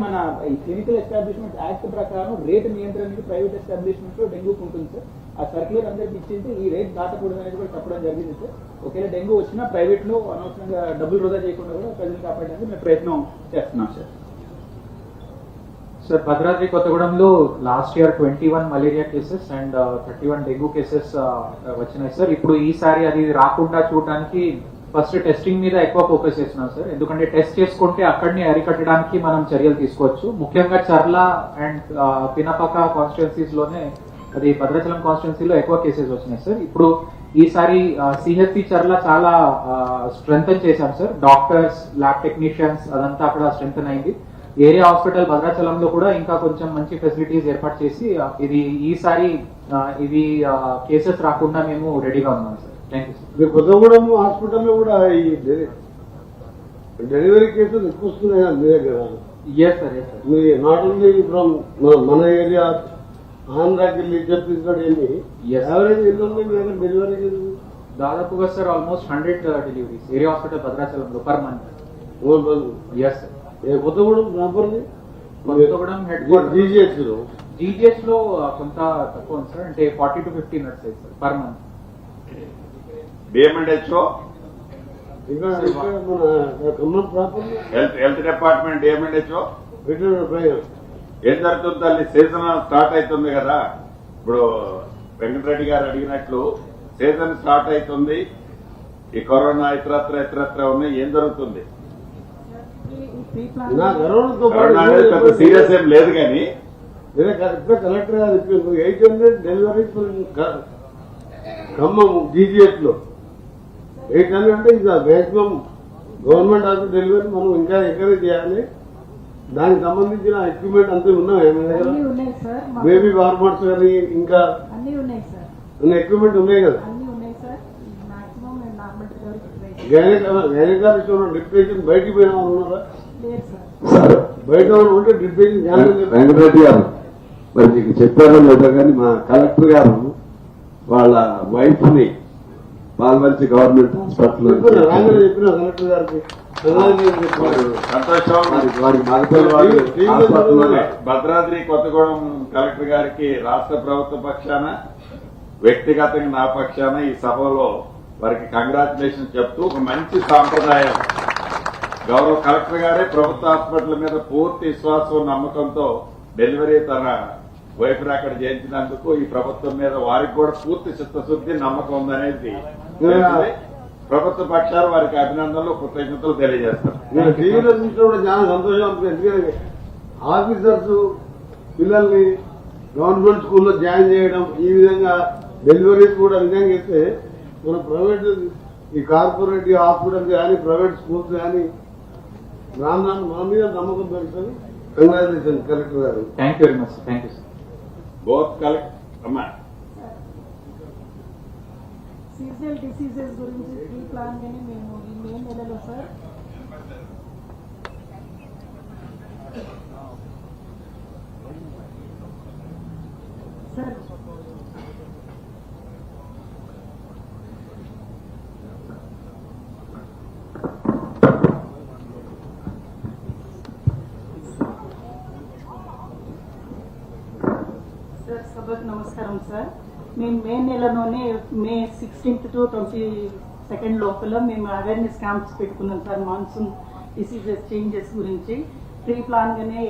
మన ఈ clinical establishment act ప్రకారం రేట్ నియంత్రణకి ప్రైవేట్ ఎస్టాబ్లిష్మెంట్ లో డెంగ్యూకి ఉంటుంది సార్. ఆ సర్క్యులర్ అందరికి ఇచ్చింది ఈ రేట్ దాటకూడదు అనేది కూడా చెప్పడం జరిగింది సార్. ఒకవేళ డెంగ్యూ వచ్చినా ప్రైవేట్ లో అనవసరంగా డబ్బులు వృధా చేయకుండా కూడా ప్రజలు కాపాడడానికి మేము ప్రయత్నం చేస్తున్నాం సార్. సార్ భద్రాద్రి కొత్తగూడెంలో last year 21 malaria cases and 31 dengue cases వచ్చినాయి సార్. ఇప్పుడు ఈసారి అది రాకుండా చూడడానికి ఫస్ట్ టెస్టింగ్ మీద ఎక్కువ ఫోకస్ చేస్తున్నాం సార్. ఎందుకంటే టెస్ట్ చేసుకుంటే అక్కడిని అరికట్టడానికి మనం చర్యలు తీసుకోవచ్చు. ముఖ్యంగా చర్ల అండ్ పినపక కాన్స్టిట్యున్సీస్ లోనే అది భద్రాచలం కాన్స్టిట్యున్సీలో ఎక్కువ కేసెస్ వచ్చినాయి సార్. ఇప్పుడు ఈసారి సిహెచ్సి చర్ల చాలా స్ట్రెంగ్ చేశాం సార్. డాక్టర్స్, ల్యాబ్ టెక్నీషియన్స్ అదంతా అక్కడ స్ట్రెంగ్ అయింది. ఏరియా హాస్పిటల్ భద్రాచలంలో కూడా ఇంకా కొంచెం మంచి ఫెసిలిటీస్ ఏర్పాటు చేసి ఇది ఈసారి ఇవి కేసెస్ రాకుండా మేము రెడీగా ఉన్నాం sir. Thank you sir. Kothagudem హాస్పిటల్లో కూడా ఈ డెలివరీ కేసులు ఎక్కువ వస్తున్నాయి మీ దగ్గర? Yes sir, yes sir. మీ నాట్ ఓన్లీ ఫ్రమ్ మన ఏరియా, ఆంధ్రాకి వెళ్ళి ఛత్తీస్గఢ్ వెళ్ళి యావరేజ్ ఎన్ని ఉంది మీ దగ్గర డెలివరీ కేసులు? దాదాపుగా sir almost 100 deliveries area hospital భద్రాచలంలో per month. Yes sir. Kothagudem properly Kothagudem head quarter GGH లో కొంత తక్కువ ఉంది సార్. అంటే 40 to 50 నడుస్తాయి సార్ పర్ మంత్. డిఎంఎండ్హెచ్ఓ ఇక్కడ మన Khammam properly health department DM and HO veterinary ఏం జరుగుతుంది తల్లి? సీజన్ స్టార్ట్ అవుతుంది కదా. ఇప్పుడు వెంకటరెడ్డి గారు అడిగినట్లు సీజన్ స్టార్ట్ అవుతుంది. ఈ కరోనా ఇతరత్ర ఉన్నాయి. ఏం జరుగుతుంది? కరోనా అనేది పెద్ద సీరియస్ ఏం లేదు కానీ కలెక్టర్ గారు చెప్పింది 800 డెలివరీస్ ఖమ్మం జీజీహెచ్ లో. 800 అంటే ఇంకా మాక్సిమం గవర్నమెంట్ హాస్పిటల్ డెలివరీ మనం ఇంకా ఎంకరేజ్ చేయాలి. దానికి సంబంధించిన ఎక్విప్మెంట్ అంతా ఉన్నాయి మీ దగ్గర? బేబీ ఫార్మర్స్ కానీ ఇంకా ఎక్విప్మెంట్ ఉన్నాయి కదా? గైనకాలజిస్ట్ డిప్రెషన్ బయటికి పోయిన వాళ్ళు ఉన్నారా? బయట ఉంటే డిప్రెషన్ వెంకటరెడ్డి గారు మరి మీకు చెప్పారో లేదో కానీ మా కలెక్టర్ గారు వాళ్ళ వైఫ్ ని పాల్వంచి గవర్నమెంట్ హాస్పిటల్ చెప్పిన కలెక్టర్ గారికి సంతోషం. భద్రాద్రి కొత్తగూడెం కలెక్టర్ గారికి రాష్ట్ర ప్రభుత్వ పక్షాన, వ్యక్తిగతంగా నా పక్షాన ఈ సభలో వారికి కంగ్రాచులేషన్ చెప్తూ ఒక మంచి సాంప్రదాయం గౌరవ కలెక్టర్ గారే ప్రభుత్వ హాస్పిటల్ మీద పూర్తి విశ్వాసం, నమ్మకంతో డెలివరీ తన వైఫ్ అక్కడ చేయించినందుకు ఈ ప్రభుత్వం మీద వారికి కూడా పూర్తి చిత్తశుద్ది, నమ్మకం ఉందనేది ప్రభుత్వ పక్షాలు వారికి అభినందనలు, కృతజ్ఞతలు తెలియజేస్తారు. నేను టీవీలో చూసినప్పుడు చాలా సంతోషం అనిపిస్తుంది. ఎందుకంటే ఆఫీసర్స్ పిల్లల్ని గవర్నమెంట్ స్కూల్లో జాయిన్ చేయడం, ఈ విధంగా డెలివరీస్ కూడా విధంగా ఇస్తే మన ప్రైవేట్ ఈ కార్పొరేట్ హాస్పిటల్స్ కానీ ప్రైవేట్ స్కూల్స్ కానీ రాను మన మీద నమ్మకం పెరుగుతుంది. కంగ్రాచులేషన్ కలెక్టర్ గారు. Thank you very much. Thank you sir. Both collector అమ్మా సీజనల్ డిసీజెస్ గురించి ప్రీ ప్లాన్ గానే మేము ఈ మే నెలలో సార్ సభకు నమస్కారం సార్. మేము మే నెలలోనే మే 16th to 22nd లోపల మేము అవేర్నెస్ క్యాంప్స్ పెట్టుకున్నాం సార్. మాన్సూన్ డిసీజెస్ చేంజెస్ గురించి ప్రీ ప్లాన్ గానే